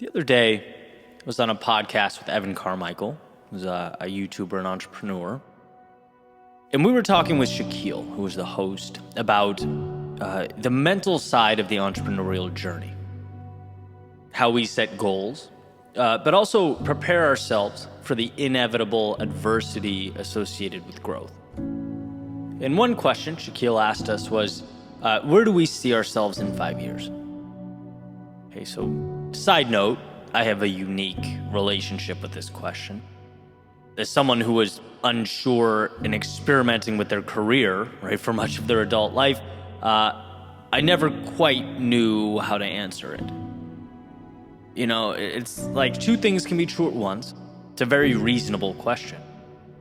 The other day, I was on a podcast with Evan Carmichael, who's a YouTuber and entrepreneur. And we were talking with Shaquille, who was the host, about the mental side of the entrepreneurial journey. How we set goals, but also prepare ourselves for the inevitable adversity associated with growth. And one question Shaquille asked us was, where do we see ourselves in 5 years? Okay, so side note, I have a unique relationship with this question. As someone who was unsure and experimenting with their career, right, for much of their adult life, I never quite knew how to answer it. You know, it's like two things can be true at once. It's a very reasonable question.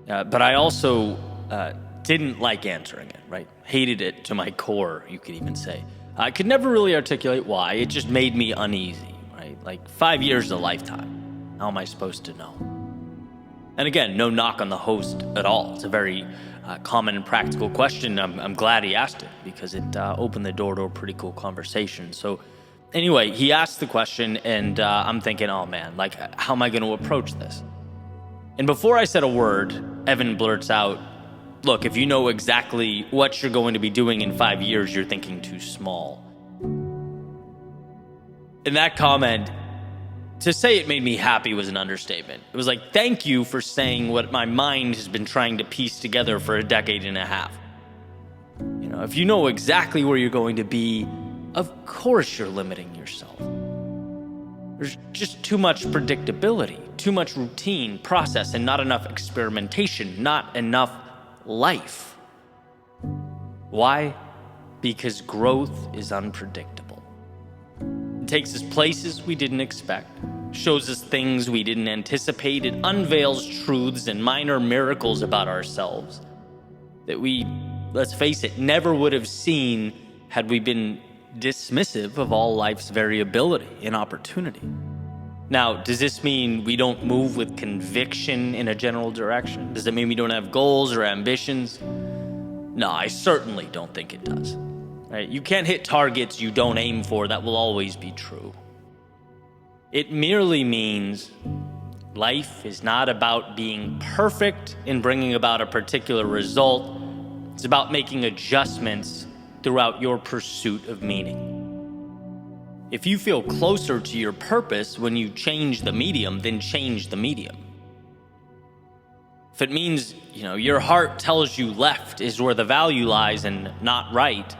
But I also didn't like answering it, right? Hated it to my core, you could even say. I could never really articulate why. It just made me uneasy, right? Like 5 years is a lifetime. How am I supposed to know? And again, no knock on the host at all. It's a very common and practical question. I'm glad he asked it because it opened the door to a pretty cool conversation. So anyway, he asked the question and I'm thinking, oh man, like how am I going to approach this? And before I said a word, Evan blurts out, look, if you know exactly what you're going to be doing in 5 years, you're thinking too small. And that comment, to say it made me happy was an understatement. It was like, thank you for saying what my mind has been trying to piece together for a decade and a half. You know, if you know exactly where you're going to be, of course you're limiting yourself. There's just too much predictability, too much routine, process, and not enough experimentation, not enough life. Why? Because growth is unpredictable. It takes us places we didn't expect, shows us things we didn't anticipate. It unveils truths and minor miracles about ourselves that we, let's face it, never would have seen had we been dismissive of all life's variability and opportunity. Now, does this mean we don't move with conviction in a general direction? Does it mean we don't have goals or ambitions? No, I certainly don't think it does. Right? You can't hit targets you don't aim for. That will always be true. It merely means life is not about being perfect in bringing about a particular result. It's about making adjustments throughout your pursuit of meaning. If you feel closer to your purpose when you change the medium, then change the medium. If it means, your heart tells you left is where the value lies and not right,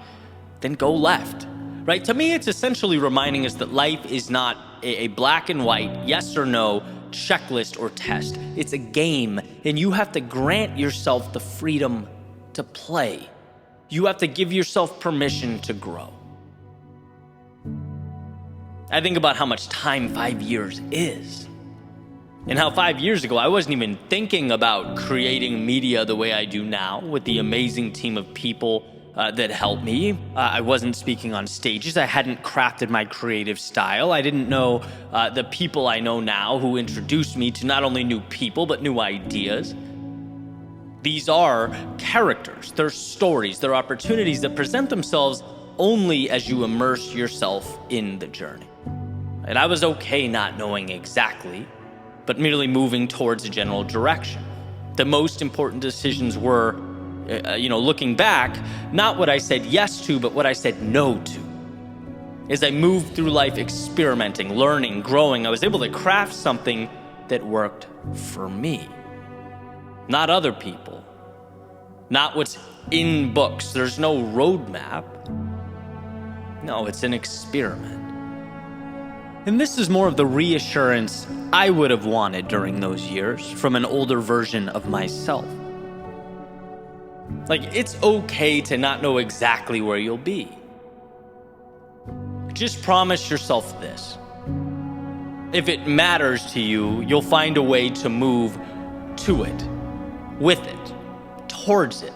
then go left, right? To me, it's essentially reminding us that life is not a black and white, yes or no, checklist or test. It's a game, and you have to grant yourself the freedom to play. You have to give yourself permission to grow. I think about how much time 5 years is. And how 5 years ago, I wasn't even thinking about creating media the way I do now with the amazing team of people that helped me. I wasn't speaking on stages. I hadn't crafted my creative style. I didn't know the people I know now who introduced me to not only new people, but new ideas. These are characters, they're stories, they're opportunities that present themselves only as you immerse yourself in the journey. And I was okay not knowing exactly, but merely moving towards a general direction. The most important decisions were, looking back, not what I said yes to, but what I said no to. As I moved through life experimenting, learning, growing, I was able to craft something that worked for me. Not other people. Not what's in books. There's no roadmap. No, it's an experiment. And this is more of the reassurance I would have wanted during those years from an older version of myself. Like, it's okay to not know exactly where you'll be. Just promise yourself this. If it matters to you, you'll find a way to move to it, with it, towards it.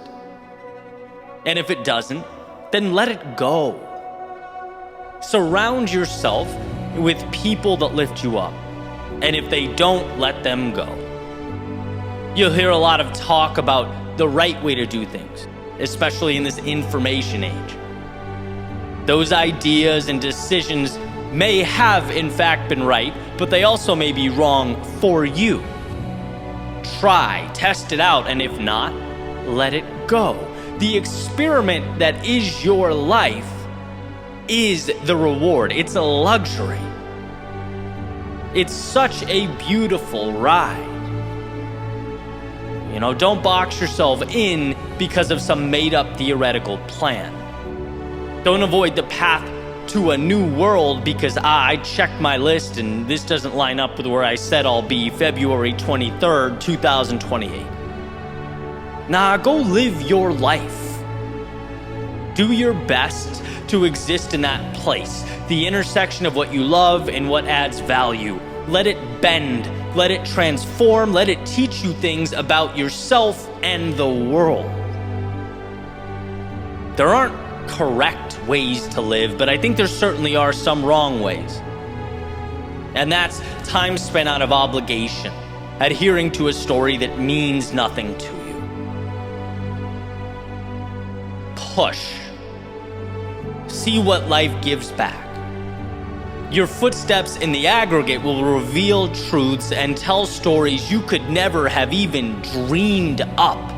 And if it doesn't, then let it go. Surround yourself with people that lift you up. And if they don't, let them go. You'll hear a lot of talk about the right way to do things, especially in this information age. Those ideas and decisions may have in fact been right, but they also may be wrong for you. Try, test it out, and if not, let it go. The experiment that is your life is the reward. It's a luxury. It's such a beautiful ride. Don't box yourself in because of some made-up theoretical plan. Don't avoid the path to a new world because I checked my list and this doesn't line up with where I said I'll be February 23rd, 2028. Nah, go live your life. Do your best to exist in that place, the intersection of what you love and what adds value. Let it bend, let it transform, let it teach you things about yourself and the world. There aren't correct ways to live, but I think there certainly are some wrong ways. And that's time spent out of obligation, adhering to a story that means nothing to you. Push. See what life gives back. Your footsteps in the aggregate will reveal truths and tell stories you could never have even dreamed up.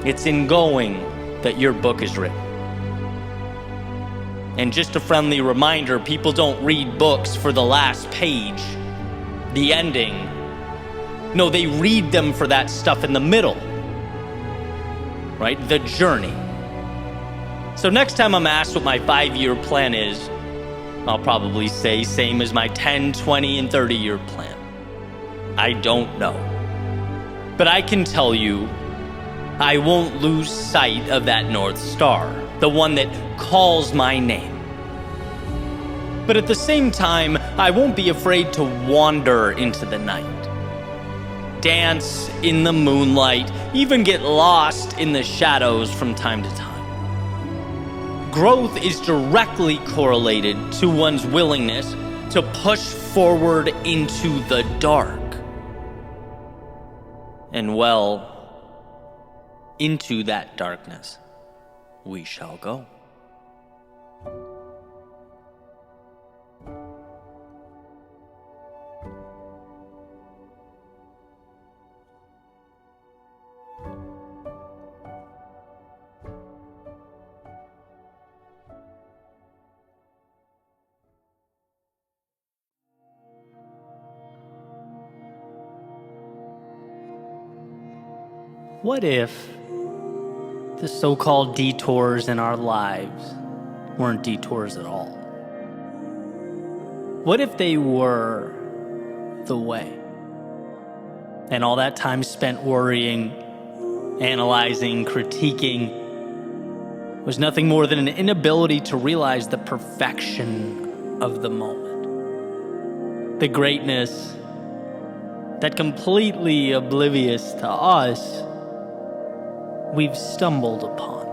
It's in going that your book is written. And just a friendly reminder, people don't read books for the last page, the ending. No, they read them for that stuff in the middle, right? The journey. So next time I'm asked what my 5-year plan is, I'll probably say same as my 10, 20, and 30-year plan. I don't know. But I can tell you, I won't lose sight of that North Star, the one that calls my name. But at the same time, I won't be afraid to wander into the night. Dance in the moonlight, even get lost in the shadows from time to time. Growth is directly correlated to one's willingness to push forward into the dark. And into that darkness we shall go. What if the so-called detours in our lives weren't detours at all? What if they were the way? And all that time spent worrying, analyzing, critiquing was nothing more than an inability to realize the perfection of the moment. The greatness that, completely oblivious to us, we've stumbled upon.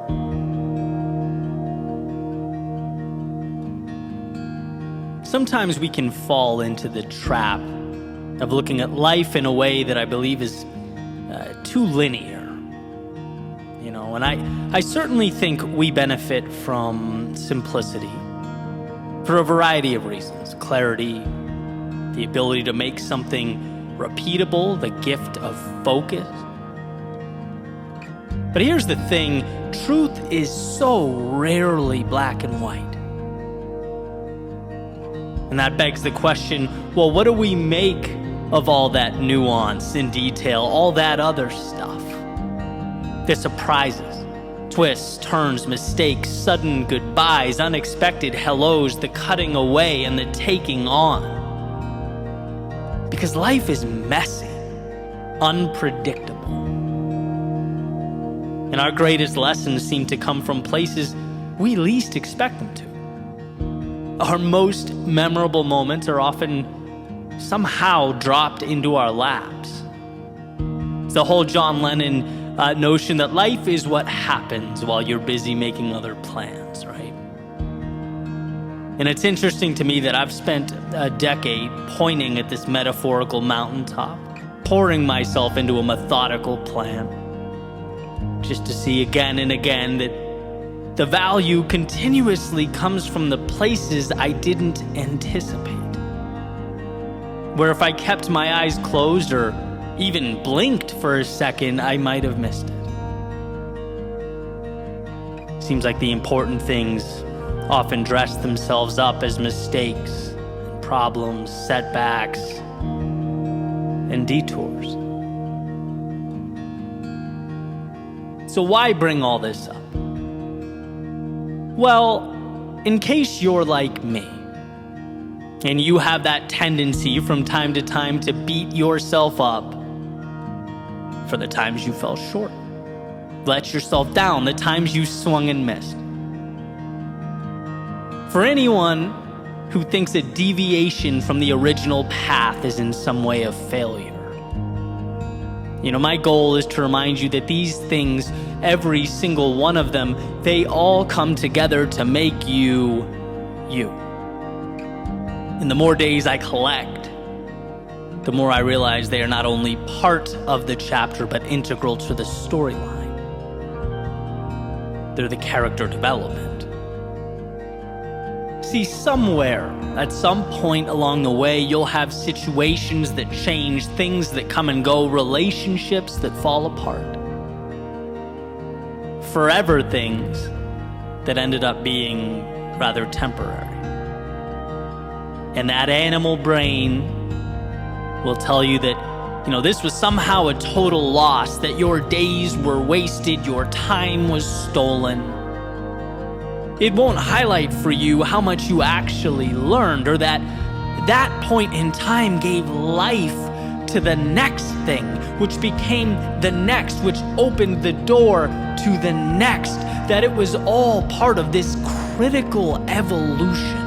Sometimes we can fall into the trap of looking at life in a way that I believe is too linear. And I certainly think we benefit from simplicity for a variety of reasons. Clarity, the ability to make something repeatable, the gift of focus. But here's the thing, truth is so rarely black and white. And that begs the question, well, what do we make of all that nuance and detail, all that other stuff? The surprises, twists, turns, mistakes, sudden goodbyes, unexpected hellos, the cutting away and the taking on. Because life is messy, unpredictable. And our greatest lessons seem to come from places we least expect them to. Our most memorable moments are often somehow dropped into our laps. It's the whole John Lennon notion that life is what happens while you're busy making other plans, right? And it's interesting to me that I've spent a decade pointing at this metaphorical mountaintop, pouring myself into a methodical plan, just to see again and again that the value continuously comes from the places I didn't anticipate. Where if I kept my eyes closed or even blinked for a second, I might have missed it. Seems like the important things often dress themselves up as mistakes, problems, setbacks, and detours. So why bring all this up? Well, in case you're like me, and you have that tendency from time to time to beat yourself up for the times you fell short, let yourself down, the times you swung and missed. For anyone who thinks a deviation from the original path is in some way a failure, my goal is to remind you that these things, every single one of them, they all come together to make you, you. And the more days I collect, the more I realize they are not only part of the chapter, but integral to the storyline. They're the character development. See, somewhere, at some point along the way, you'll have situations that change, things that come and go, relationships that fall apart. Forever things that ended up being rather temporary. And that animal brain will tell you that, this was somehow a total loss, that your days were wasted, your time was stolen. It won't highlight for you how much you actually learned, or that point in time gave life to the next thing, which became the next, which opened the door to the next, that it was all part of this critical evolution.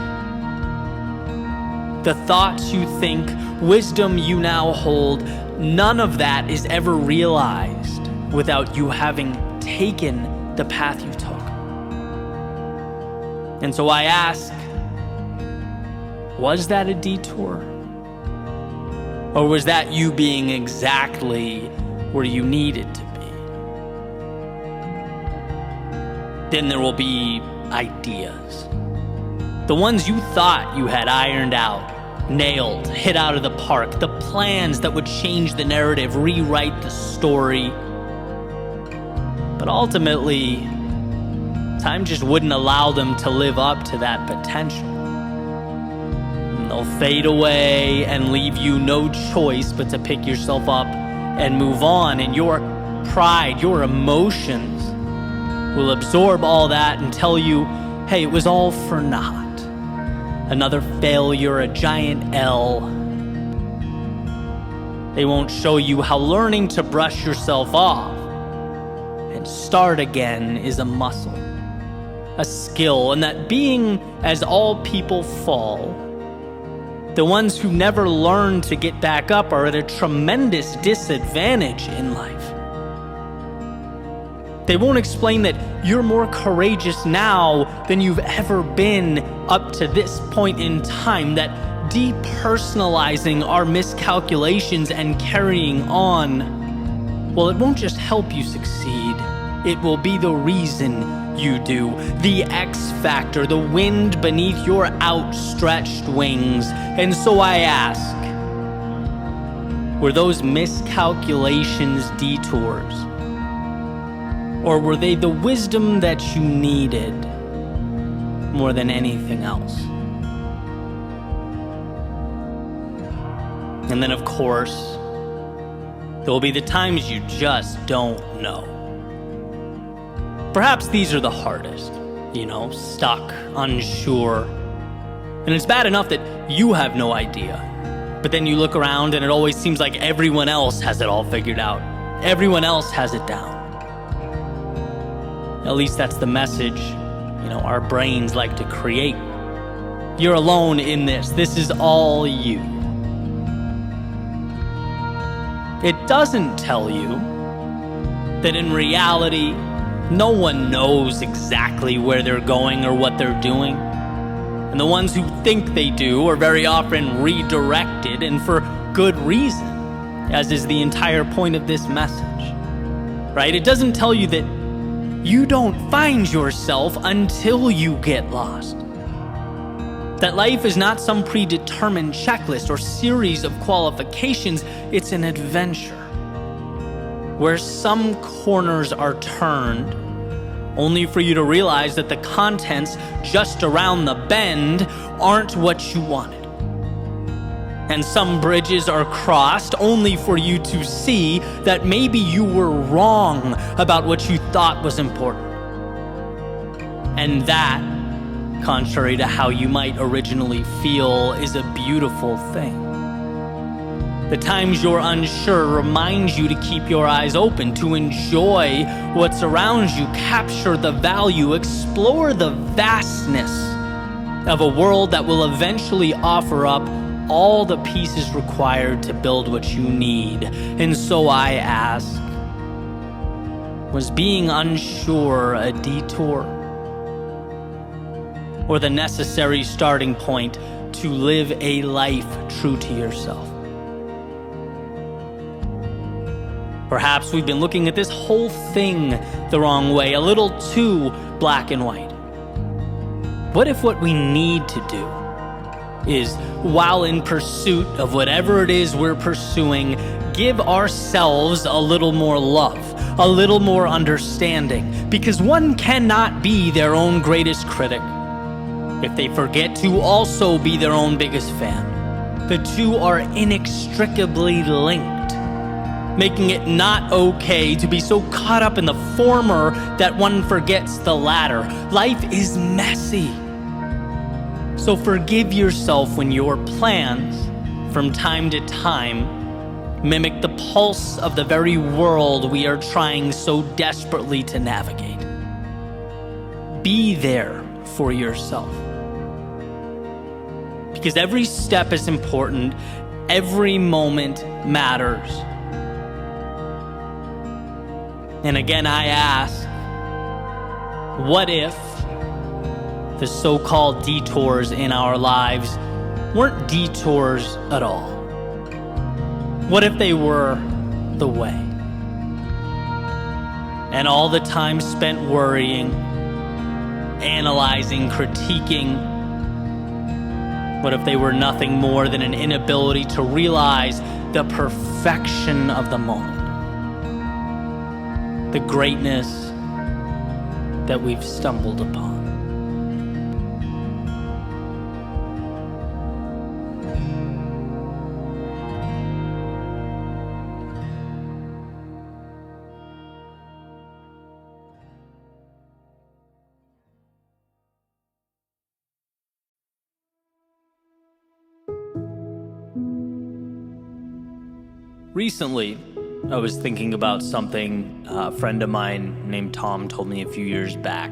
The thoughts you think, wisdom you now hold, none of that is ever realized without you having taken the path you took. And so I ask, was that a detour? Or was that you being exactly where you needed to be? Then there will be ideas. The ones you thought you had ironed out, nailed, hit out of the park, the plans that would change the narrative, rewrite the story. But ultimately, time just wouldn't allow them to live up to that potential. And they'll fade away and leave you no choice but to pick yourself up and move on. And your pride, your emotions will absorb all that and tell you, hey, it was all for naught. Another failure, a giant L. They won't show you how learning to brush yourself off and start again is a muscle, a skill, and that being as all people fall, the ones who never learn to get back up are at a tremendous disadvantage in life. They won't explain that you're more courageous now than you've ever been up to this point in time, that depersonalizing our miscalculations and carrying on, well, it won't just help you succeed, it will be the reason you do, the X factor, the wind beneath your outstretched wings. And so I ask, were those miscalculations detours? Or were they the wisdom that you needed more than anything else? And then, of course, there will be the times you just don't know. Perhaps these are the hardest, stuck, unsure. And it's bad enough that you have no idea. But then you look around and it always seems like everyone else has it all figured out. Everyone else has it down. At least that's the message, our brains like to create. You're alone in this. This is all you. It doesn't tell you that in reality, no one knows exactly where they're going or what they're doing. And the ones who think they do are very often redirected, and for good reason, as is the entire point of this message. Right? It doesn't tell you that you don't find yourself until you get lost. That life is not some predetermined checklist or series of qualifications, it's an adventure where some corners are turned only for you to realize that the contents just around the bend aren't what you wanted. And some bridges are crossed only for you to see that maybe you were wrong about what you thought was important. And that, contrary to how you might originally feel, is a beautiful thing. The times you're unsure reminds you to keep your eyes open, to enjoy what surrounds you, capture the value, explore the vastness of a world that will eventually offer up all the pieces required to build what you need. And so I ask, was being unsure a detour? Or the necessary starting point to live a life true to yourself? Perhaps we've been looking at this whole thing the wrong way, a little too black and white. What if what we need to do is, while in pursuit of whatever it is we're pursuing, give ourselves a little more love, a little more understanding? Because one cannot be their own greatest critic if they forget to also be their own biggest fan. The two are inextricably linked, making it not okay to be so caught up in the former that one forgets the latter. Life is messy. So forgive yourself when your plans, from time to time, mimic the pulse of the very world we are trying so desperately to navigate. Be there for yourself. Because every step is important, every moment matters. And again, I ask, what if the so-called detours in our lives weren't detours at all? What if they were the way? And all the time spent worrying, analyzing, critiquing, what if they were nothing more than an inability to realize the perfection of the moment? The greatness that we've stumbled upon. Recently, I was thinking about something a friend of mine named Tom told me a few years back.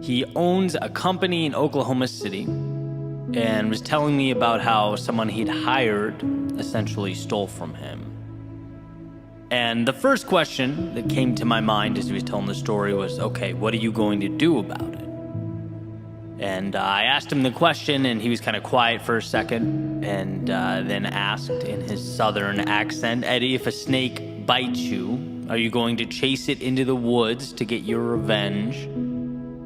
He owns a company in Oklahoma City and was telling me about how someone he'd hired essentially stole from him. And the first question that came to my mind as he was telling the story was, okay, what are you going to do about it? And I asked him the question, and he was kind of quiet for a second, and then asked in his southern accent, Eddie, if a snake bites you, are you going to chase it into the woods to get your revenge?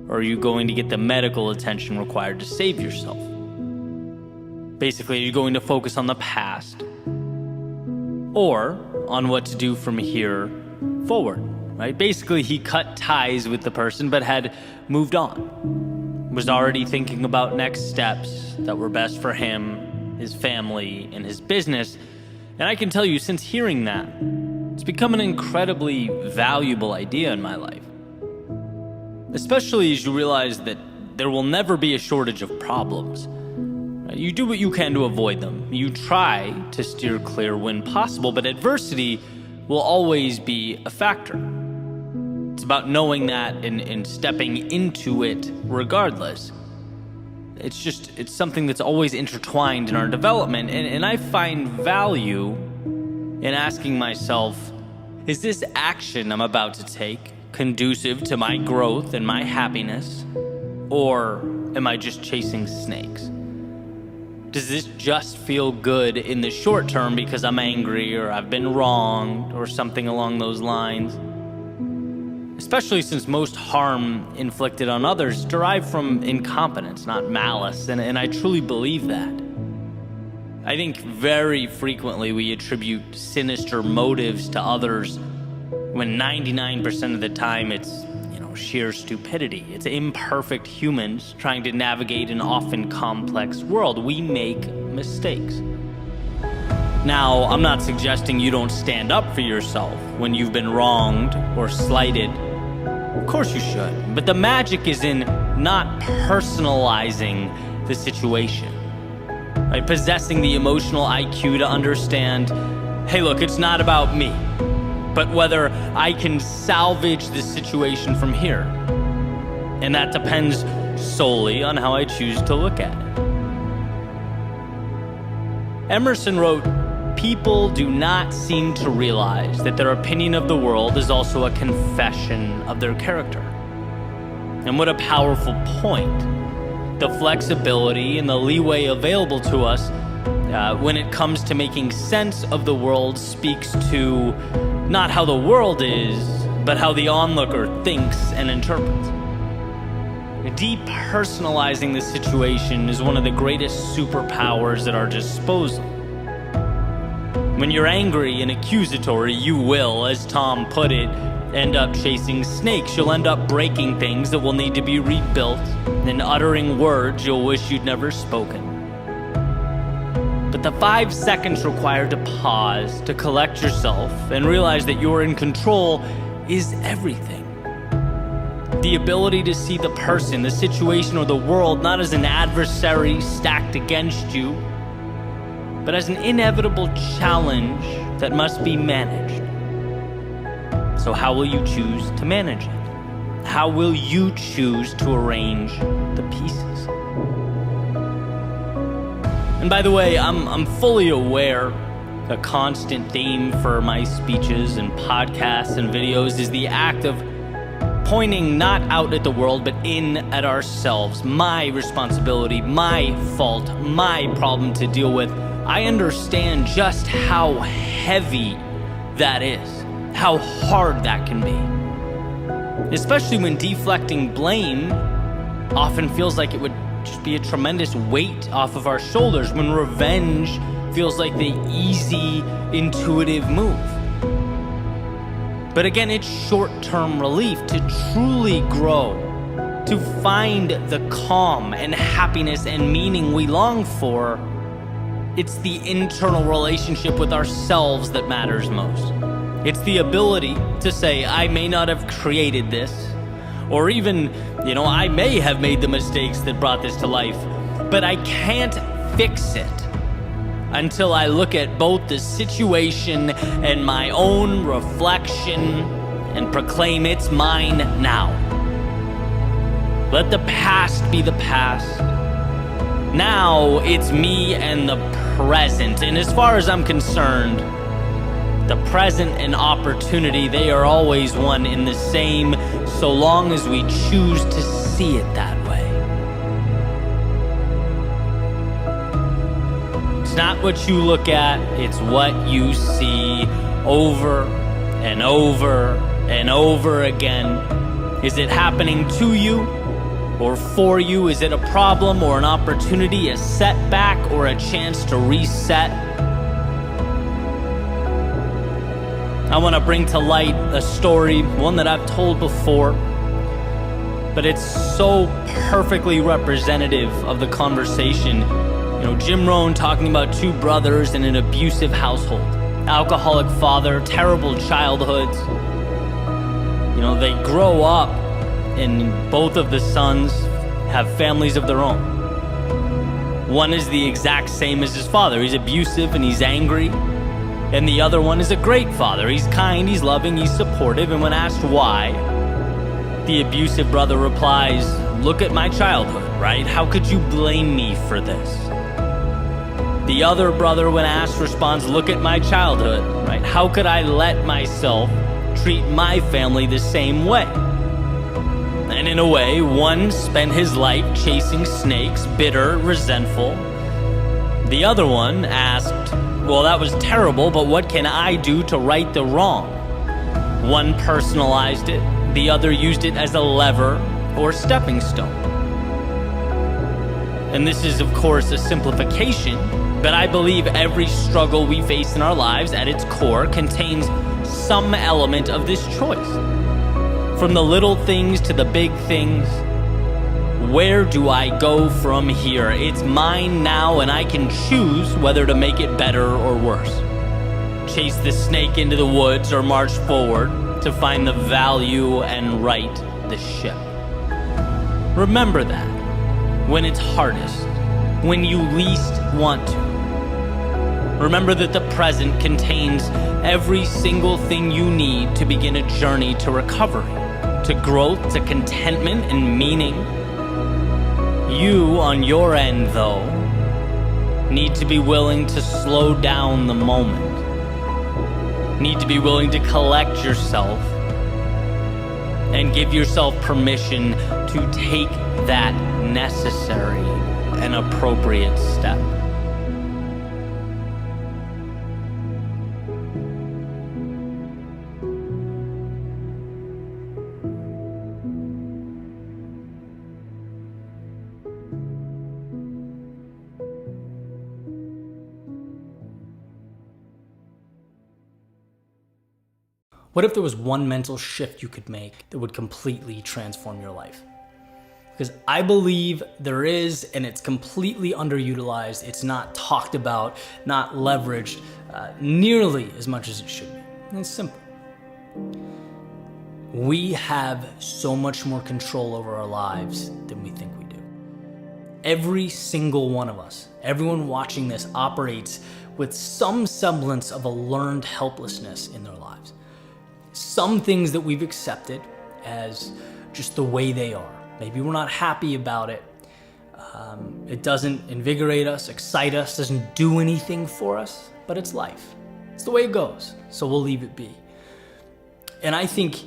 Or are you going to get the medical attention required to save yourself? Basically, are you going to focus on the past? Or on what to do from here forward, right? Basically, he cut ties with the person, but had moved on. Was already thinking about next steps that were best for him, his family, and his business. And I can tell you, since hearing that, it's become an incredibly valuable idea in my life. Especially as you realize that there will never be a shortage of problems. You do what you can to avoid them. You try to steer clear when possible, but adversity will always be a factor. It's about knowing that and stepping into it regardless. It's something that's always intertwined in our development. And I find value in asking myself, is this action I'm about to take conducive to my growth and my happiness? Or am I just chasing snakes? Does this just feel good in the short term because I'm angry or I've been wronged or something along those lines? especially since most harm inflicted on others derive from incompetence, not malice, and I truly believe that. I think very frequently we attribute sinister motives to others when 99% of the time it's sheer stupidity. It's imperfect humans trying to navigate an often complex world. We make mistakes. Now, I'm not suggesting you don't stand up for yourself when you've been wronged or slighted. Of course you should. But the magic is in not personalizing the situation. Right? Possessing the emotional IQ to understand, hey, look, it's not about me, but whether I can salvage the situation from here. And that depends solely on how I choose to look at it. Emerson wrote, "People do not seem to realize that their opinion of the world is also a confession of their character." And what a powerful point. The flexibility and the leeway available to us when it comes to making sense of the world speaks to not how the world is, but how the onlooker thinks and interprets. Depersonalizing the situation is one of the greatest superpowers at our disposal. When you're angry and accusatory, you will, as Tom put it, end up chasing snakes. You'll end up breaking things that will need to be rebuilt and uttering words you'll wish you'd never spoken. But the 5 seconds required to pause, to collect yourself, and realize that you're in control is everything. The ability to see the person, the situation, or the world not as an adversary stacked against you, but as an inevitable challenge that must be managed. So how will you choose to manage it? How will you choose to arrange the pieces? And by the way, I'm fully aware a constant theme for my speeches and podcasts and videos is the act of pointing not out at the world, but in at ourselves. My responsibility, my fault, my problem to deal with. I understand just how heavy that is, how hard that can be. Especially when deflecting blame often feels like it would just be a tremendous weight off of our shoulders, when revenge feels like the easy, intuitive move. But again, it's short-term relief. To truly grow, to find the calm and happiness and meaning we long for, it's the internal relationship with ourselves that matters most. It's the ability to say, I may not have created this, or even, I may have made the mistakes that brought this to life, but I can't fix it until I look at both the situation and my own reflection and proclaim it's mine now. Let the past be the past. Now it's me and the present. And as far as I'm concerned, the present and opportunity, they are always one in the same, so long as we choose to see it that way. It's not what you look at, it's what you see over and over and over again. Is it happening to you or for you? Is it a problem or an opportunity, a setback or a chance to reset? I want to bring to light a story, one that I've told before, but it's so perfectly representative of the conversation. Jim Rohn talking about 2 brothers in an abusive household, alcoholic father, terrible childhoods. They grow up and both of the sons have families of their own. One is the exact same as his father. He's abusive and he's angry. And the other one is a great father. He's kind, he's loving, he's supportive. And when asked why, the abusive brother replies, look at my childhood, right? How could you blame me for this? The other brother, when asked, responds, look at my childhood, right? How could I let myself treat my family the same way? And in a way, one spent his life chasing snakes, bitter, resentful. The other one asked, well, that was terrible, but what can I do to right the wrong? One personalized it, The other used it as a lever or stepping stone. And this is, of course, a simplification, but I believe every struggle we face in our lives at its core contains some element of this choice. From the little things to the big things, where do I go from here? It's mine now, and I can choose whether to make it better or worse. Chase the snake into the woods or march forward to find the value and right the ship. Remember that when it's hardest, when you least want to. Remember that the present contains every single thing you need to begin a journey to recovery, to growth, to contentment and meaning. You, on your end, though, need to be willing to slow down the moment. Need to be willing to collect yourself and give yourself permission to take that necessary and appropriate step. What if there was one mental shift you could make that would completely transform your life? Because I believe there is, and it's completely underutilized. It's not talked about, not leveraged nearly as much as it should be. And it's simple. We have so much more control over our lives than we think we do. Every single one of us, everyone watching this, operates with some semblance of a learned helplessness in their lives. Some things that we've accepted as just the way they are. Maybe we're not happy about it. It doesn't invigorate us, excite us, doesn't do anything for us, but it's life. It's the way it goes, so we'll leave it be. And I think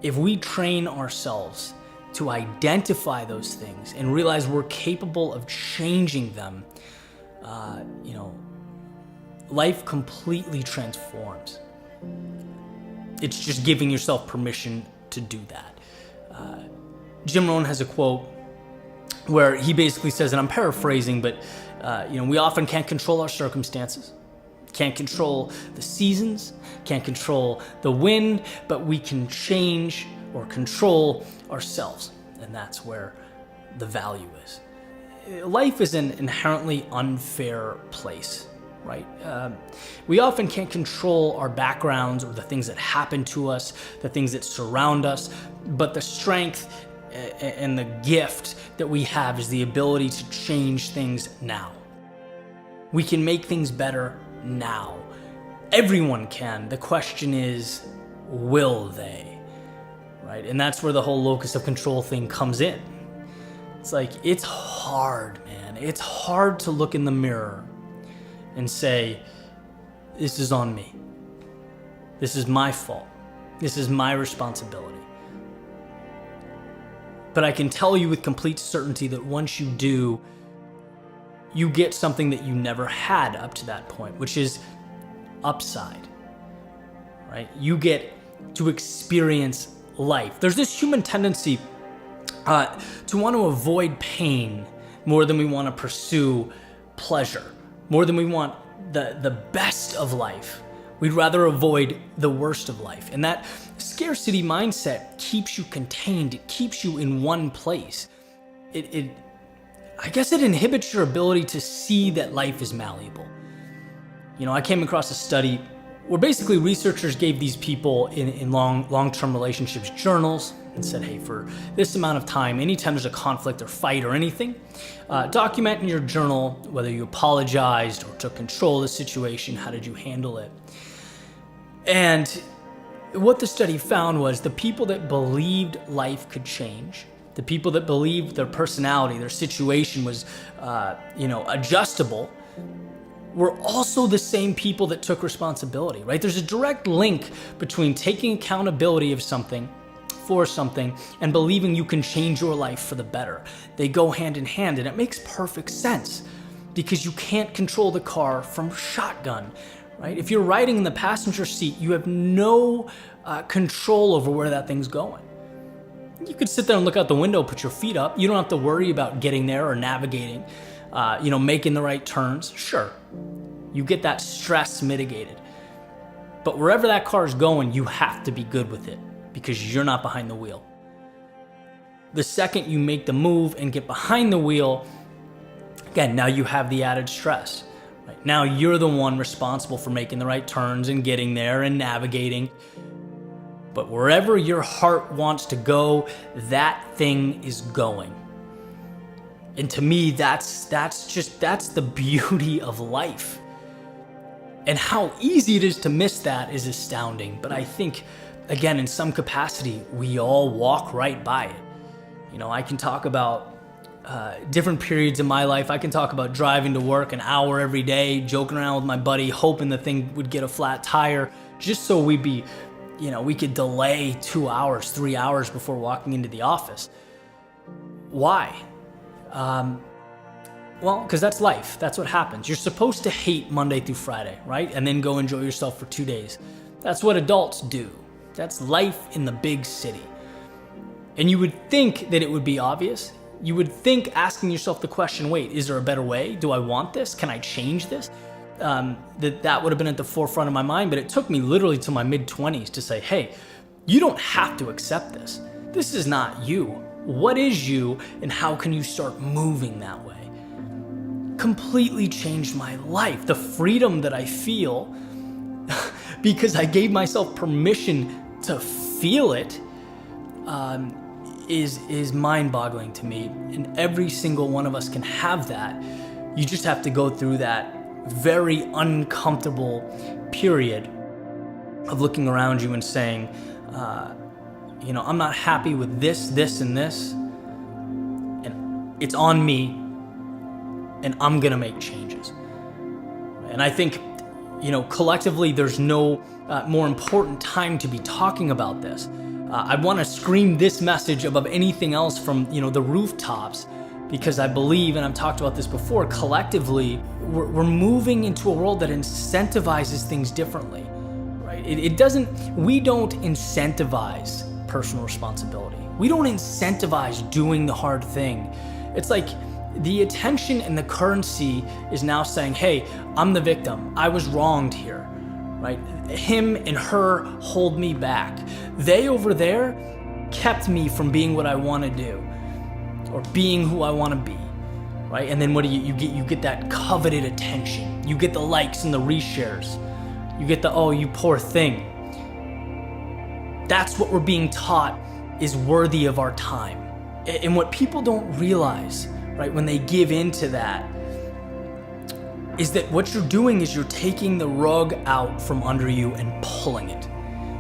if we train ourselves to identify those things and realize we're capable of changing them, life completely transforms. It's just giving yourself permission to do that. Jim Rohn has a quote where he basically says, and I'm paraphrasing, but we often can't control our circumstances, can't control the seasons, can't control the wind, but we can change or control ourselves. And that's where the value is. Life is an inherently unfair place. Right? We often can't control our backgrounds or the things that happen to us, the things that surround us, but the strength and the gift that we have is the ability to change things now. We can make things better now. Everyone can. The question is, will they? Right? And that's where the whole locus of control thing comes in. It's like, it's hard, man. It's hard to look in the mirror and say, this is on me. This is my fault. This is my responsibility. But I can tell you with complete certainty that once you do, you get something that you never had up to that point, which is upside, right? You get to experience life. There's this human tendency to want to avoid pain more than we want to pursue pleasure. More than we want the best of life. We'd rather avoid the worst of life. And that scarcity mindset keeps you contained. It keeps you in one place. I guess it inhibits your ability to see that life is malleable. I came across a study where basically researchers gave these people in long-term relationships journals and said, hey, for this amount of time, anytime there's a conflict or fight or anything, document in your journal whether you apologized or took control of the situation, how did you handle it? And what the study found was the people that believed life could change, the people that believed their personality, their situation was, adjustable, were also the same people that took responsibility, right? There's a direct link between taking accountability of something, for something, and believing you can change your life for the better. They go hand in hand, and it makes perfect sense because you can't control the car from shotgun, right? If you're riding in the passenger seat, you have no control over where that thing's going. You could sit there and look out the window, put your feet up. You don't have to worry about getting there or navigating, making the right turns. Sure, you get that stress mitigated. But wherever that car is going, you have to be good with it because you're not behind the wheel. The second you make the move and get behind the wheel, again, now you have the added stress. Right? Now you're the one responsible for making the right turns and getting there and navigating. But wherever your heart wants to go, that thing is going. And to me, that's the beauty of life. And how easy it is to miss that is astounding. But I think, again, in some capacity, we all walk right by it. I can talk about different periods in my life. I can talk about driving to work an hour every day, joking around with my buddy, hoping the thing would get a flat tire, just so we could delay 2 hours, 3 hours before walking into the office. Why? Well, because that's life. That's what happens. You're supposed to hate Monday through Friday, right? And then go enjoy yourself for 2 days. That's what adults do. That's life in the big city. And you would think that it would be obvious. You would think asking yourself the question, wait, is there a better way? Do I want this? Can I change this? That would have been at the forefront of my mind, but it took me literally to my mid-20s to say, hey, you don't have to accept this. This is not you. What is you, and how can you start moving that way? Completely changed my life. The freedom that I feel because I gave myself permission to feel it is mind-boggling to me. And every single one of us can have that. You just have to go through that very uncomfortable period of looking around you and saying, I'm not happy with this, and this, and it's on me, and I'm gonna make changes. And I think, collectively, there's no more important time to be talking about this. I want to scream this message above anything else from, the rooftops, because I believe, and I've talked about this before, collectively, we're moving into a world that incentivizes things differently, right? We don't incentivize personal responsibility. We don't incentivize doing the hard thing. It's like the attention and the currency is now saying, hey, I'm the victim. I was wronged here, right? Him and her hold me back. They over there kept me from being what I want to do or being who I want to be, right? And then what do you get? You get that coveted attention. You get the likes and the reshares. You get the, oh, you poor thing. That's what we're being taught is worthy of our time. And what people don't realize, right, when they give into that, is that what you're doing is you're taking the rug out from under you and pulling it.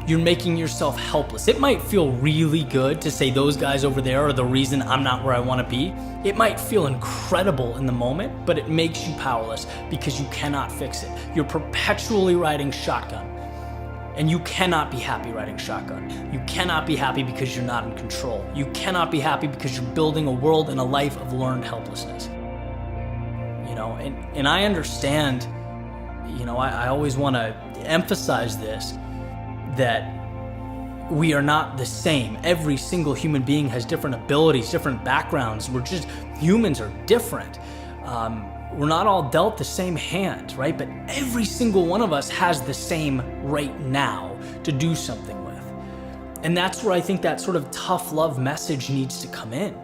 You're making yourself helpless. It might feel really good to say those guys over there are the reason I'm not where I want to be. It might feel incredible in the moment, but it makes you powerless because you cannot fix it. You're perpetually riding shotgun. And you cannot be happy riding shotgun. You cannot be happy because you're not in control. You cannot be happy because you're building a world and a life of learned helplessness. And I understand, I always want to emphasize this, that we are not the same. Every single human being has different abilities, different backgrounds. Humans are different. We're not all dealt the same hand, right? But every single one of us has the same right now to do something with. And that's where I think that sort of tough love message needs to come in.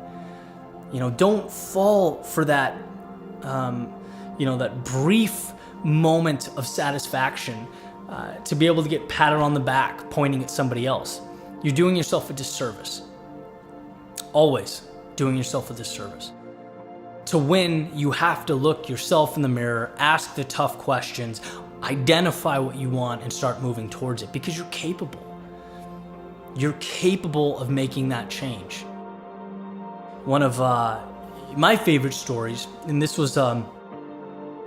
Don't fall for that, that brief moment of satisfaction to be able to get patted on the back pointing at somebody else. You're doing yourself a disservice. Always doing yourself a disservice. To win, you have to look yourself in the mirror, ask the tough questions, identify what you want, and start moving towards it because you're capable. You're capable of making that change. One of my favorite stories, and this was a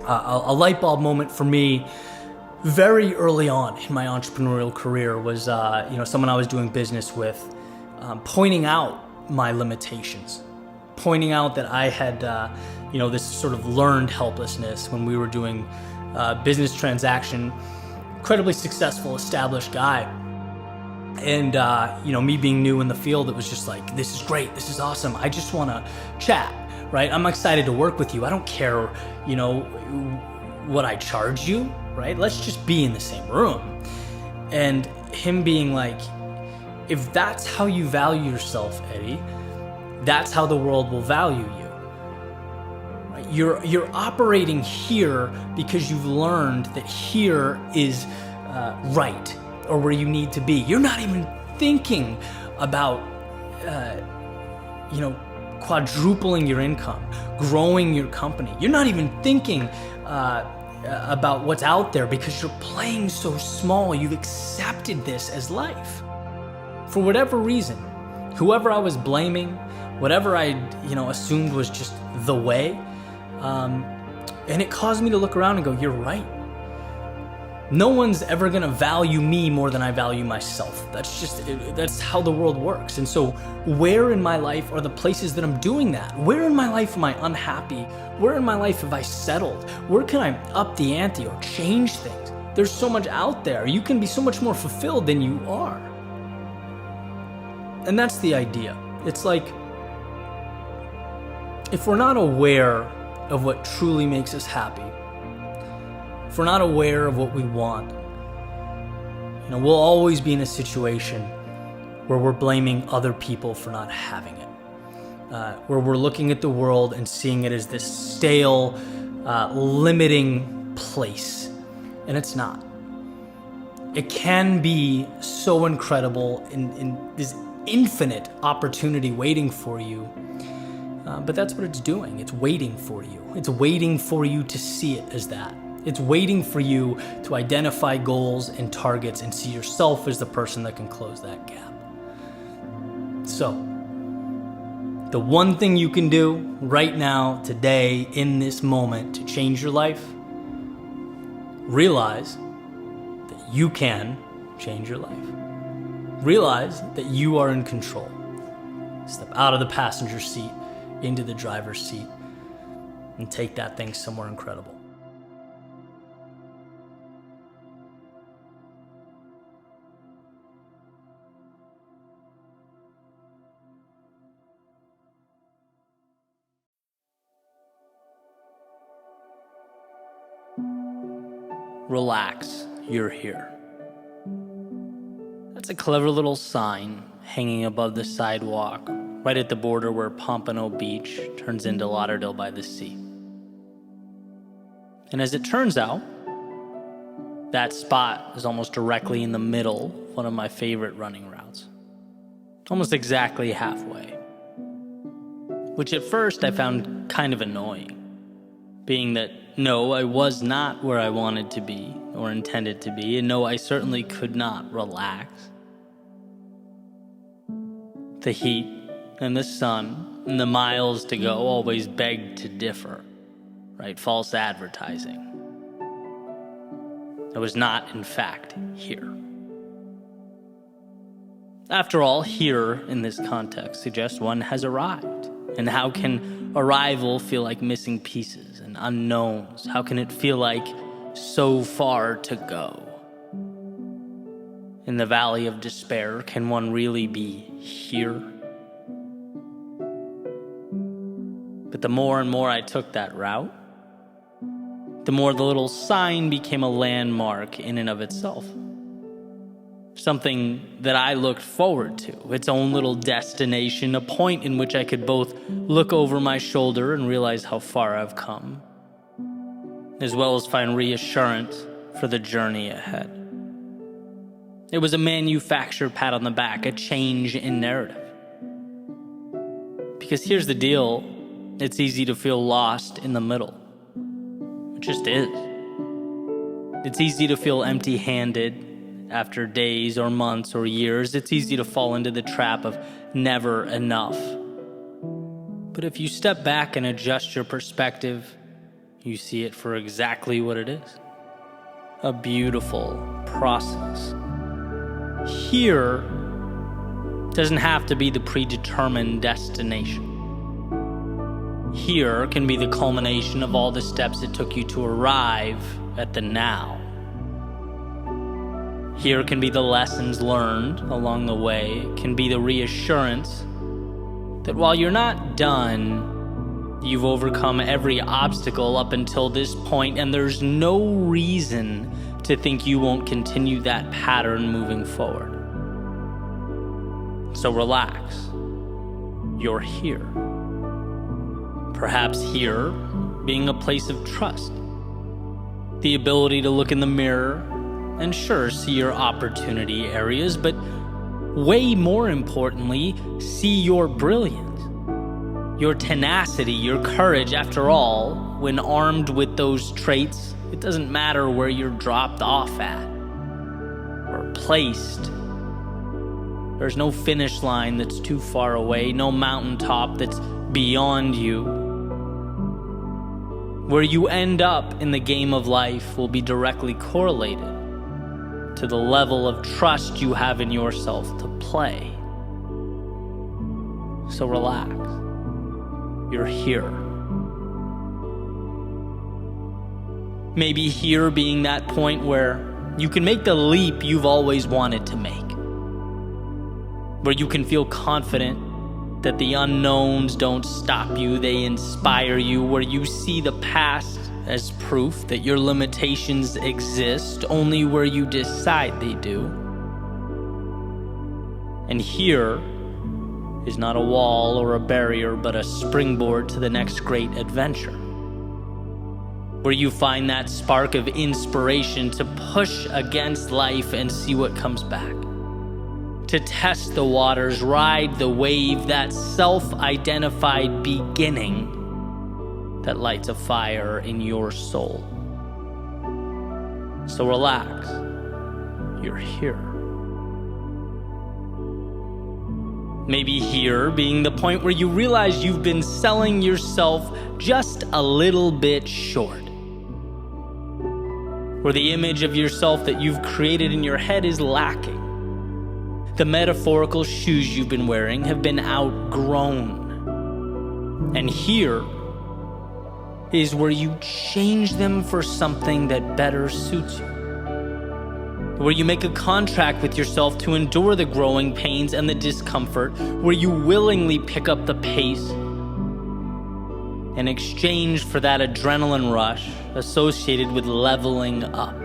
light bulb moment for me very early on in my entrepreneurial career, was someone I was doing business with pointing out my limitations. Pointing out that I had, this sort of learned helplessness when we were doing business transaction, incredibly successful, established guy. And, me being new in the field, it was just like, this is great, this is awesome. I just want to chat, right? I'm excited to work with you. I don't care, what I charge you, right? Let's just be in the same room. And him being like, if that's how you value yourself, Eddie, that's how the world will value you. Right? You're operating here because you've learned that here is right, or where you need to be. You're not even thinking about, quadrupling your income, growing your company. You're not even thinking about what's out there because you're playing so small. You've accepted this as life. For whatever reason, whoever I was blaming, whatever I, assumed was just the way, and it caused me to look around and go, you're right. No one's ever gonna value me more than I value myself. That's how the world works. And so where in my life are the places that I'm doing that? Where in my life am I unhappy? Where in my life have I settled? Where can I up the ante or change things? There's so much out there. You can be so much more fulfilled than you are. And that's the idea. It's like, if we're not aware of what truly makes us happy, if we're not aware of what we want, we'll always be in a situation where we're blaming other people for not having it, where we're looking at the world and seeing it as this stale, limiting place, and it's not. It can be so incredible in this infinite opportunity waiting for you, but that's what it's doing. It's waiting for you. It's waiting for you to see it as that. It's waiting for you to identify goals and targets and see yourself as the person that can close that gap. So, the one thing you can do right now, today, in this moment to change your life, realize that you can change your life. Realize that you are in control. Step out of the passenger seat into the driver's seat and take that thing somewhere incredible. Relax, you're here. That's a clever little sign hanging above the sidewalk, right at the border where Pompano Beach turns into Lauderdale by the Sea. And as it turns out, that spot is almost directly in the middle of one of my favorite running routes. Almost exactly halfway. Which at first I found kind of annoying, being that no, I was not where I wanted to be or intended to be, and no, I certainly could not relax. The heat and the sun and the miles to go always begged to differ, right? False advertising. I was not, in fact, here. After all, here in this context suggests one has arrived. And how can arrival feel like missing pieces and unknowns? How can it feel like so far to go? In the valley of despair, can one really be here? But the more and more I took that route, the more the little sign became a landmark in and of itself. Something that I looked forward to, its own little destination, a point in which I could both look over my shoulder and realize how far I've come, as well as find reassurance for the journey ahead. It was a manufactured pat on the back, a change in narrative. Because here's the deal, it's easy to feel lost in the middle. It just is. It's easy to feel empty-handed after days or months or years. It's easy to fall into the trap of never enough. But if you step back and adjust your perspective, you see it for exactly what it is. A beautiful process. Here doesn't have to be the predetermined destination. Here can be the culmination of all the steps it took you to arrive at the now. Here can be the lessons learned along the way. It can be the reassurance that while you're not done, you've overcome every obstacle up until this point, and there's no reason to think you won't continue that pattern moving forward. So relax. You're here. Perhaps here being a place of trust. The ability to look in the mirror and sure, see your opportunity areas, but way more importantly, see your brilliance, your tenacity, your courage. After all, when armed with those traits, it doesn't matter where you're dropped off at or placed. There's no finish line that's too far away, no mountaintop that's beyond you. Where you end up in the game of life will be directly correlated to the level of trust you have in yourself to play. So relax. You're here. Maybe here being that point where you can make the leap you've always wanted to make. Where you can feel confident that the unknowns don't stop you, they inspire you. Where you see the past as proof that your limitations exist only where you decide they do. And here is not a wall or a barrier, but a springboard to the next great adventure. Where you find that spark of inspiration to push against life and see what comes back. To test the waters, ride the wave, that self-identified beginning that lights a fire in your soul. So relax. You're here. Maybe here being the point where you realize you've been selling yourself just a little bit short. Where the image of yourself that you've created in your head is lacking. The metaphorical shoes you've been wearing have been outgrown. And here is where you change them for something that better suits you. Where you make a contract with yourself to endure the growing pains and the discomfort, where you willingly pick up the pace in exchange for that adrenaline rush associated with leveling up.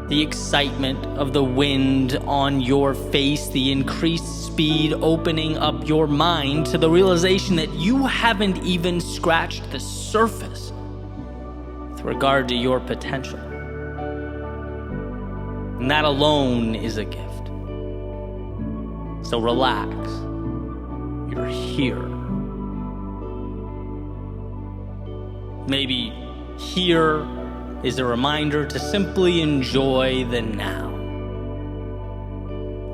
The excitement of the wind on your face, the increased speed opening up your mind to the realization that you haven't even scratched the surface with regard to your potential. And that alone is a gift. So relax. You're here. Maybe here is a reminder to simply enjoy the now.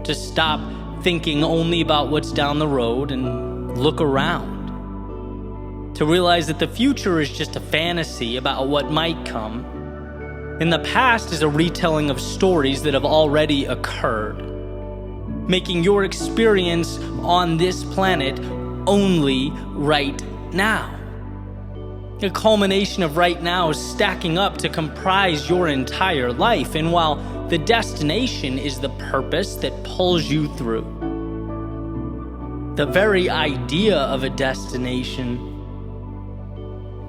To stop thinking only about what's down the road and look around. To realize that the future is just a fantasy about what might come. And the past is a retelling of stories that have already occurred. Making your experience on this planet only right now. A culmination of right now stacking up to comprise your entire life. And while the destination is the purpose that pulls you through, the very idea of a destination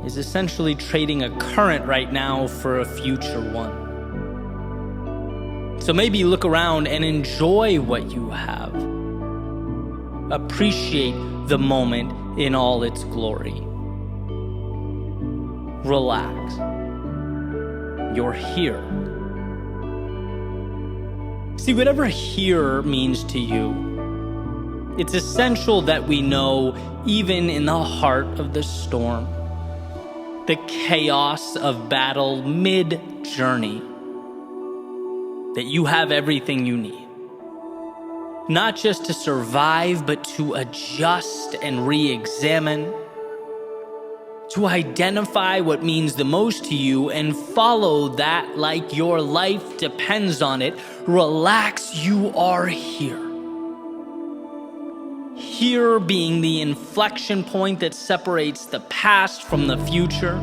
is essentially trading a current right now for a future one. So maybe look around and enjoy what you have. Appreciate the moment in all its glory. Relax. You're here. See, whatever here means to you, it's essential that we know, even in the heart of the storm, the chaos of battle mid-journey, that you have everything you need. Not just to survive, but to adjust and re-examine, to identify what means the most to you and follow that like your life depends on it. Relax, you are here. Here being the inflection point that separates the past from the future.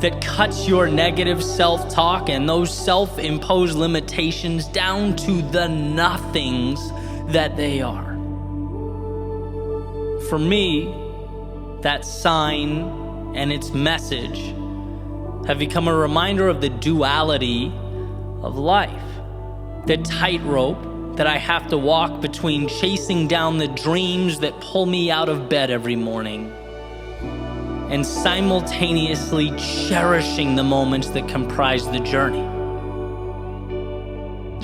that cuts your negative self-talk and those self-imposed limitations down to the nothings that they are. For me, that sign and its message have become a reminder of the duality of life, the tightrope that I have to walk between chasing down the dreams that pull me out of bed every morning and simultaneously cherishing the moments that comprise the journey.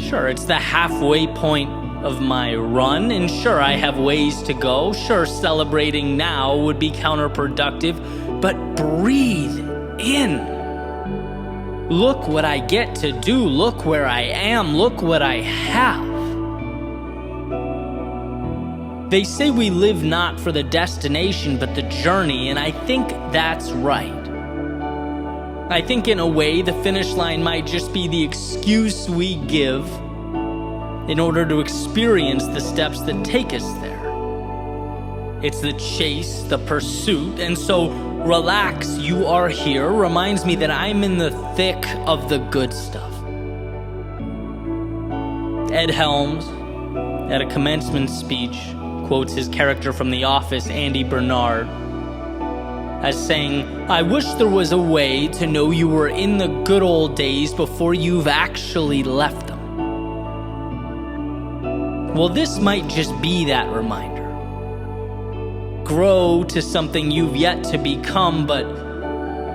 Sure, it's the halfway point of my run, and sure, I have ways to go. Sure, celebrating now would be counterproductive, but breathe in. Look what I get to do. Look where I am. Look what I have. They say we live not for the destination, but the journey, and I think that's right. I think in a way, the finish line might just be the excuse we give in order to experience the steps that take us there. It's the chase, the pursuit, and so relax, you are here reminds me that I'm in the thick of the good stuff. Ed Helms, at a commencement speech, quotes his character from The Office, Andy Bernard, as saying, "I wish there was a way to know you were in the good old days before you've actually left them." Well, this might just be that reminder. Grow to something you've yet to become, but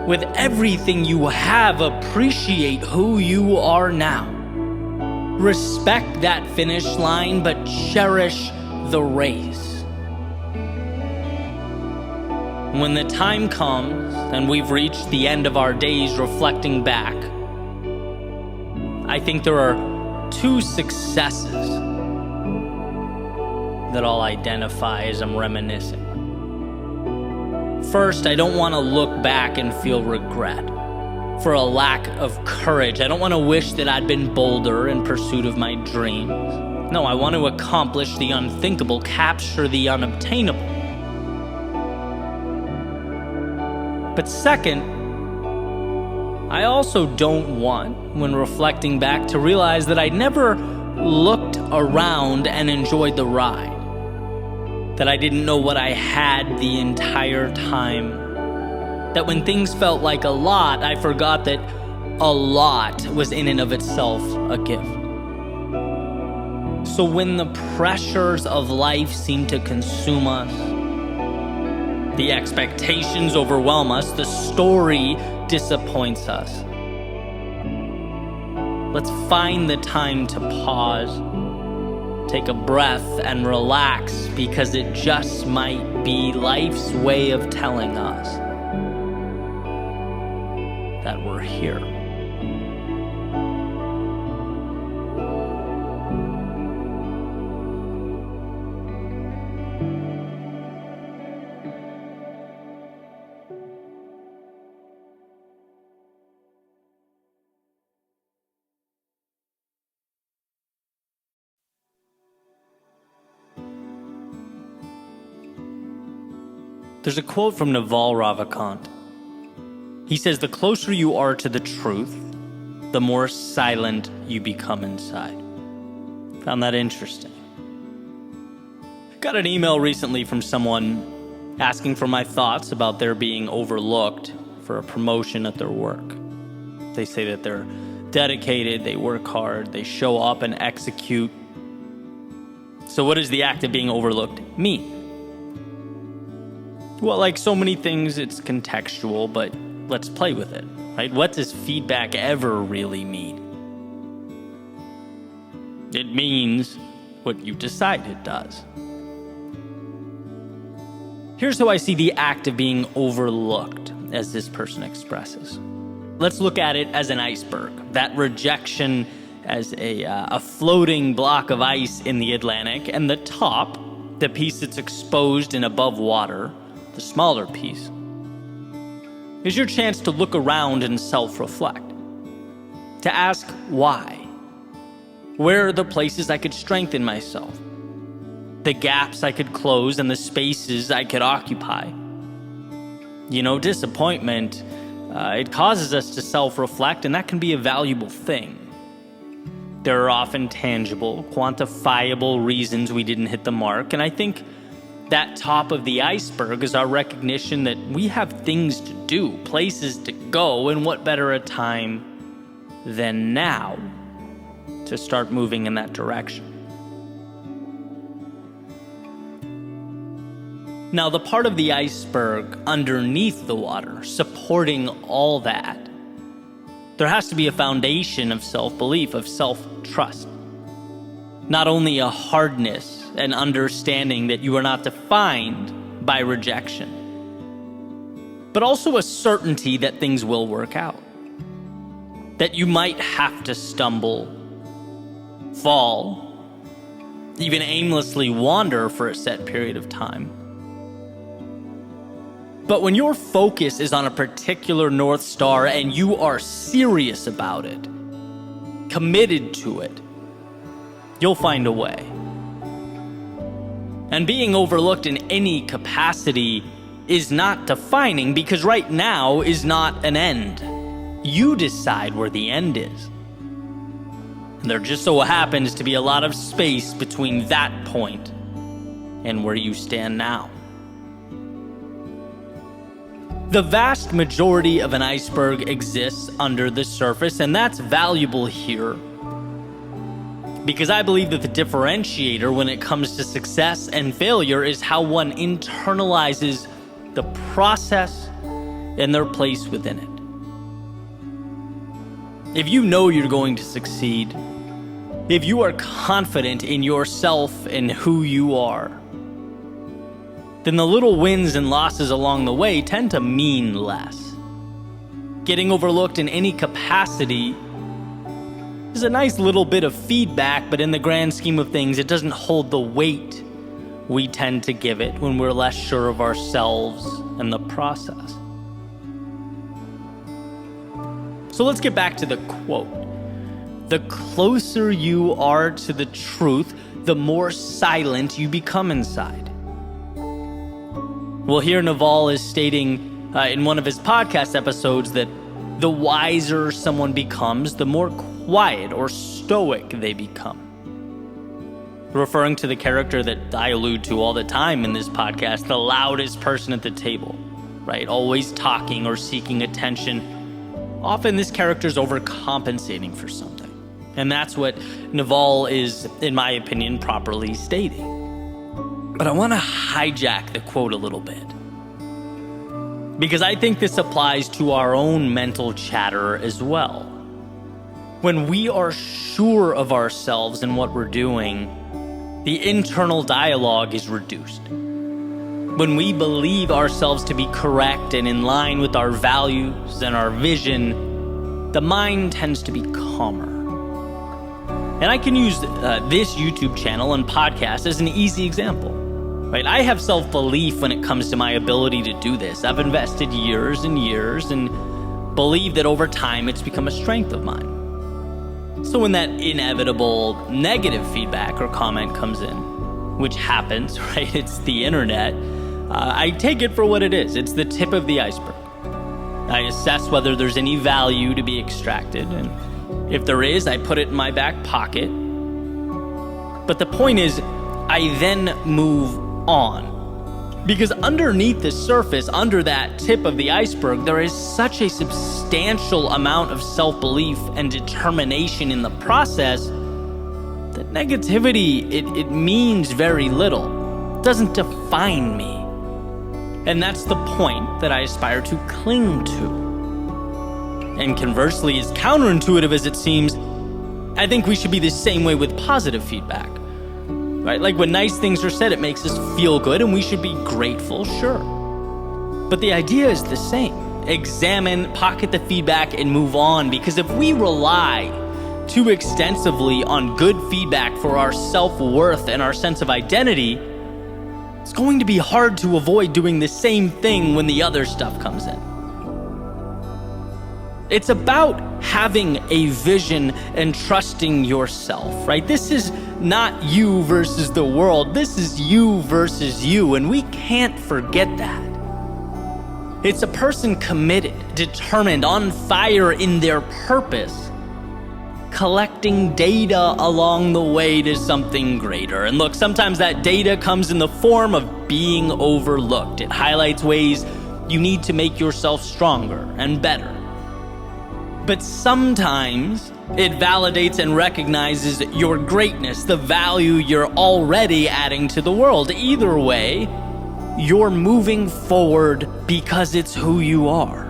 with everything you have, appreciate who you are now. Respect that finish line, but cherish the race. When the time comes and we've reached the end of our days reflecting back, I think there are two successes that I'll identify as I'm reminiscing. First, I don't want to look back and feel regret for a lack of courage. I don't want to wish that I'd been bolder in pursuit of my dreams. No, I want to accomplish the unthinkable, capture the unobtainable. But second, I also don't want, when reflecting back, to realize that I never looked around and enjoyed the ride. That I didn't know what I had the entire time. That when things felt like a lot, I forgot that a lot was in and of itself a gift. So when the pressures of life seem to consume us, the expectations overwhelm us, the story disappoints us, let's find the time to pause, take a breath, and relax, because it just might be life's way of telling us that we're here. There's a quote from Naval Ravikant. He says, "The closer you are to the truth, the more silent you become inside." Found that interesting. Got an email recently from someone asking for my thoughts about their being overlooked for a promotion at their work. They say that they're dedicated, they work hard, they show up and execute. So what does the act of being overlooked mean? Well, like so many things, it's contextual, but let's play with it, right? What does feedback ever really mean? It means what you decide it does. Here's how I see the act of being overlooked, as this person expresses. Let's look at it as an iceberg, that rejection as a floating block of ice in the Atlantic, and the top, the piece that's exposed and above water, the smaller piece, is your chance to look around and self-reflect, to ask why. Where are the places I could strengthen myself? The gaps I could close and the spaces I could occupy? You know, disappointment It causes us to self-reflect, and that can be a valuable thing. There are often tangible, quantifiable reasons we didn't hit the mark, and I think that top of the iceberg is our recognition that we have things to do, places to go, and what better a time than now to start moving in that direction. Now, the part of the iceberg underneath the water, supporting all that, there has to be a foundation of self-belief, of self-trust. Not only a hardness and understanding that you are not defined by rejection, but also a certainty that things will work out. That you might have to stumble, fall, even aimlessly wander for a set period of time. But when your focus is on a particular North Star and you are serious about it, committed to it, you'll find a way. And being overlooked in any capacity is not defining, because right now is not an end. You decide where the end is. And there just so happens to be a lot of space between that point and where you stand now. The vast majority of an iceberg exists under the surface, and that's valuable here because I believe that the differentiator when it comes to success and failure is how one internalizes the process and their place within it. If you know you're going to succeed, if you are confident in yourself and who you are, then the little wins and losses along the way tend to mean less. Getting overlooked in any capacity is a nice little bit of feedback, but in the grand scheme of things, it doesn't hold the weight we tend to give it when we're less sure of ourselves and the process. So let's get back to the quote. The closer you are to the truth, the more silent you become inside. Well, here Naval is stating in one of his podcast episodes that the wiser someone becomes, the more quiet or stoic they become. Referring to the character that I allude to all the time in this podcast, the loudest person at the table, right? Always talking or seeking attention. Often this character is overcompensating for something. And that's what Naval is, in my opinion, properly stating. But I want to hijack the quote a little bit, because I think this applies to our own mental chatter as well. When we are sure of ourselves and what we're doing, the internal dialogue is reduced. When we believe ourselves to be correct and in line with our values and our vision, the mind tends to be calmer. And I can use this YouTube channel and podcast as an easy example. Right? I have self-belief when it comes to my ability to do this. I've invested years and years and believe that over time it's become a strength of mine. So when that inevitable negative feedback or comment comes in, which happens, right? It's the internet. I take it for what it is. It's the tip of the iceberg. I assess whether there's any value to be extracted, and if there is, I put it in my back pocket. But the point is, I then move on. Because underneath the surface, under that tip of the iceberg, there is such a substantial amount of self-belief and determination in the process that negativity, it means very little. It doesn't define me. And that's the point that I aspire to cling to. And conversely, as counterintuitive as it seems, I think we should be the same way with positive feedback. Right? Like when nice things are said, it makes us feel good and we should be grateful, sure. But the idea is the same. Examine, pocket the feedback, and move on. Because if we rely too extensively on good feedback for our self-worth and our sense of identity, it's going to be hard to avoid doing the same thing when the other stuff comes in. It's about having a vision and trusting yourself, right? This is not you versus the world. This is you versus you, and we can't forget that. It's a person committed, determined, on fire in their purpose, collecting data along the way to something greater. And look, sometimes that data comes in the form of being overlooked. It highlights ways you need to make yourself stronger and better. But sometimes it validates and recognizes your greatness, the value you're already adding to the world. Either way, you're moving forward because it's who you are.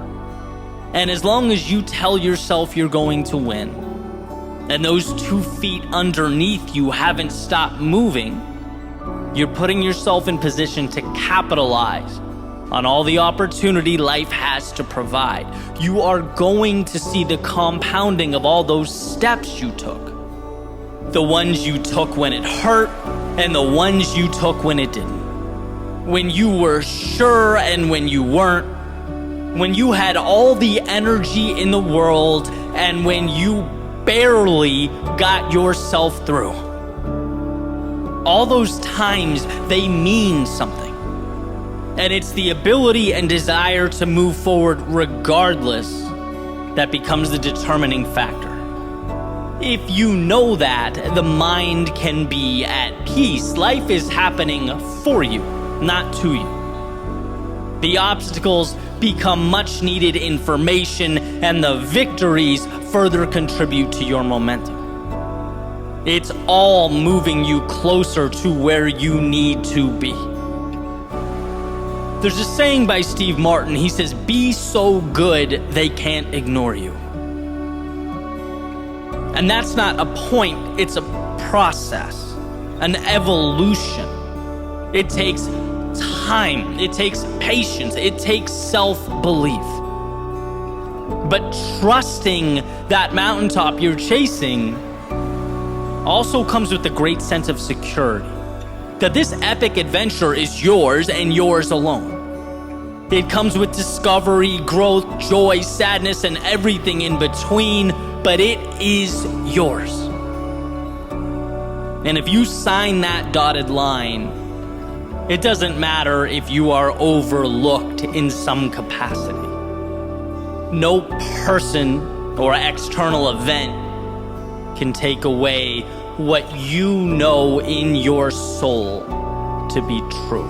And as long as you tell yourself you're going to win, and those 2 feet underneath you haven't stopped moving, you're putting yourself in position to capitalize on all the opportunity life has to provide. You are going to see the compounding of all those steps you took. The ones you took when it hurt, and the ones you took when it didn't. When you were sure and when you weren't. When you had all the energy in the world and when you barely got yourself through. All those times, they mean something. And it's the ability and desire to move forward regardless that becomes the determining factor. If you know that, the mind can be at peace. Life is happening for you, not to you. The obstacles become much needed information, and the victories further contribute to your momentum. It's all moving you closer to where you need to be. There's a saying by Steve Martin. He says, "Be so good they can't ignore you." And that's not a point, it's a process, an evolution. It takes time, it takes patience, it takes self-belief. But trusting that mountaintop you're chasing also comes with a great sense of security. That this epic adventure is yours and yours alone. It comes with discovery, growth, joy, sadness, and everything in between, but it is yours. And if you sign that dotted line, it doesn't matter if you are overlooked in some capacity. No person or external event can take away what you know in your soul to be true.